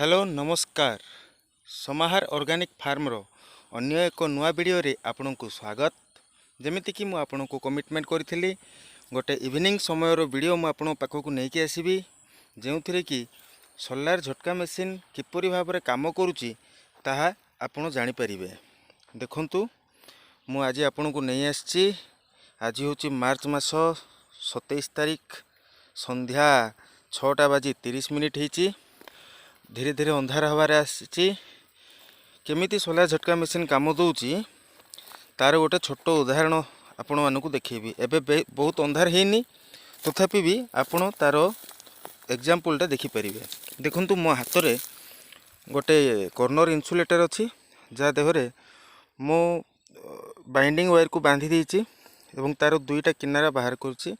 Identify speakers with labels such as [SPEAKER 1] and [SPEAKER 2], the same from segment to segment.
[SPEAKER 1] Hello नमस्कार। समाहार organic farmer अन्य एक नुआ वीडियो रे आपन को स्वागत। जमिति कि मु आपन को कमिटमेंट करी गोटे इवनिंग समय वीडियो मु आपन पाखक नहीं आसबि जो थी कि सोलार झटका मेसीन किपरि भाव में काम करुच्ची ताहा आपन जानीपर। देखंतु मु आज आपन को नहीं आसी। आज हूँ मार्च मास 27 तारीख संध्या 6:30 होती। धीरे धीरे अंधार हबार आसी। केमिति सोलार झटका मेसीन काम दूची तार गोटे छोट उदाहरण आपण मानक देखेबी। एबे बहुत अंधार हैनी तथापि भी आपण तार एग्जांपलटा देखिपारे। देखंतु मो हाथ रे गोटे कॉर्नर इन्सुलेटर अच्छी जहाँ देहरे मो बाइंडिंग वायर को बांधी देइछि एवं तार दुईटा किनारा बाहर करछि।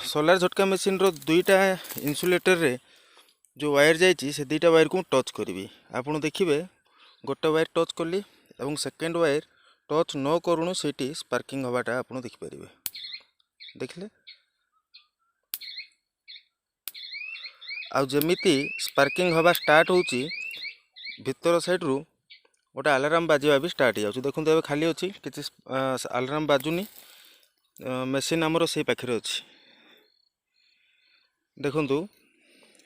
[SPEAKER 1] सोलार झटका मेसीन रो दुईटा इन्सुलेटर रे जो वायर जाइए से दुईटा वायर को टच करी। आपड़ देखिए गोटे वायर टच कली और सेकेंड वायर टच न करूँ से स्पार्किंग हवाटा आप देखिपारे। देखले आमिति स्पार्किंग हवा स्टार्ट होची भीतर साइड रू गोटे अलार्म बाजिया भी स्टार्ट हो। देखो ए खाली अच्छी किसी अलार्म बाजुनी। मेसीन आमर से पाखे अच्छी। देखु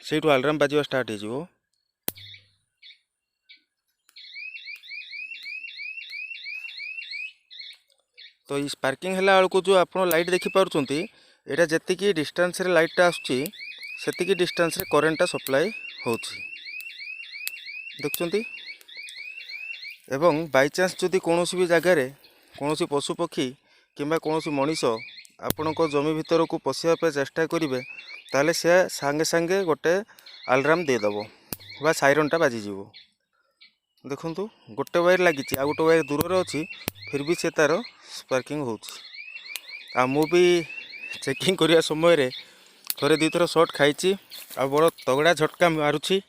[SPEAKER 1] से अलार्म बाजिया स्टार्ट हो। तो ये स्पार्किंग है बेलू जो आप लाइट देखिपुंट यहाँ जी डिस्टेंस रे लाइटा आसुची सेतिकी डिस्टेंस रे करेन्टा सप्लाई होची। देखुंती एवं बाई चान्स जदि कौन भी जगार कौन पशुपक्षी किंबा कौन मनीष आपण जमी भितर को पशिया चेष्टा करेंगे ताले से सांगे सांगे गोटे अलार्म देदेव बा साइरनटा बाजिजीव। देखंतु गोटे वायर लगी आ गोटे वायर दूर अच्छी फिर भी से तार स्पार्किंग हो। मु भी चेकिंग करने समय थोड़े दुई थर शॉट खाई आ बड़ तगड़ा झटका मारुछि।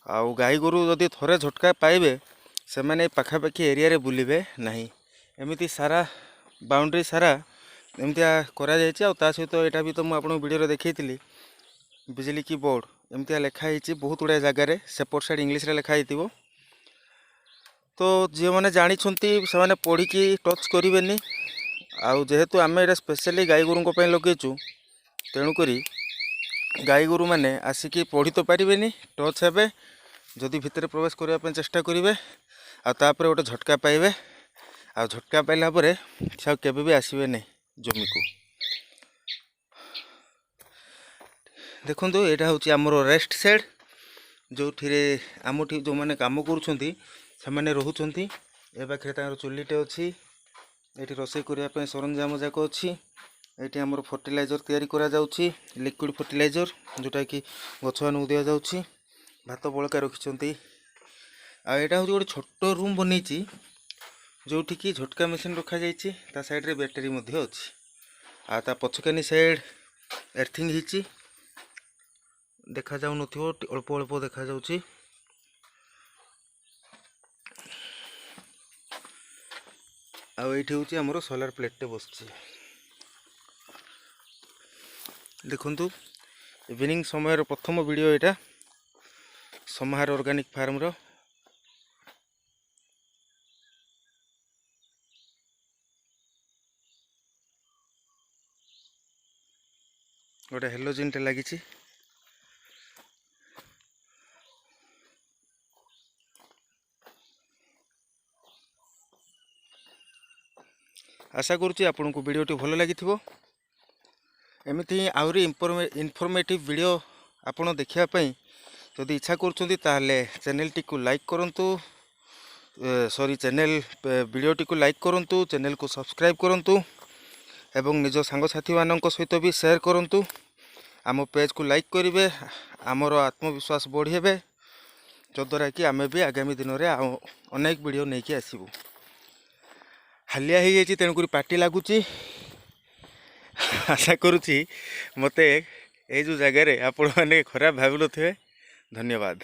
[SPEAKER 1] आउ गाई गोरु जदि थोड़े झटका पाइबे से मैंने पाखापाखी एरिया रे बुलिबे नहीं। एमती सारा बाउंड्री सारा एमतिया करा जायछि। आ सहित यहाँ भी तो मुझे आपको वीडियो देखी बिजली की बोर्ड एमतिया लिखाई बहुत गुड़ाए जगार सेपट साइड इंग्लीश रे लिखाई। तो जी मैंने जानी से मैंने पढ़ी की टच करेंगे। आउ जेहेतु आम यहाँ स्पेशली गाई गोरु लगेचु तेणुक गाई गोरु मैंने आसिकी पढ़ी तो पारे टच हे जदि भितर प्रवेश करने चेष्टा करेंगे आपर गोटे झटका पाइबे। आ झटका पाइला से केबे भी आसबे नहीं जमी को। देखो यहाँ हूँ आमर रेस्ट सेड जो आम जो मैंने कम कर रोचंती। ए पाखे चुलीटे अच्छी ये रोसे करने सरंजाम जाक अच्छी। ये आमर फर्टिलाइजर तैयारी करा जाउछि लिक्विड फर्टिलाइजर जोटा कि गछ मान दि जाउछि। भात बड़का रखिंट आटा हूँ गोटे छोट रूम बनई जोटि कि झटका मेसीन रखा जा साइड रे बैटेरी अच्छी। आ पछकानी साइड एर्थिंग हिची देखा जाऊ नथिबो अल्प अल्प देखा जाउछि। आठी हूँ आमर सोलार प्लेटे बस। देखंतु इवनिंग समय प्रथम वीडियो यहाँ समाहार ऑर्गेनिक फार्म रो। गोटे हेलोजिन टे लगी। आशा करुँची आपन को वीडियोटी भल लगी। एमती आहरी इनफॉर्मेटिव वीडियो आपन देखापी जदि इच्छा करुँच चैनल टी को लाइक करंतु। सॉरी चैनल वीडियोटी को लाइक करंतु, चैनल को सब्सक्राइब करंतु एवं निज सांगसाथी मानक सहित भी शेयर करंतु। आम पेज को लाइक करेंगे आमर आत्मविश्वास बढ़े जद्वारा कि आमे भी आगामी दिन में अनेक वीडियो नहीं कि आसबू। हालिया हो जाए तेणुक पार्टी लगुच। आशा करुँची मते ये जो जगार आपण मैंने खराब भाव थे। धन्यवाद।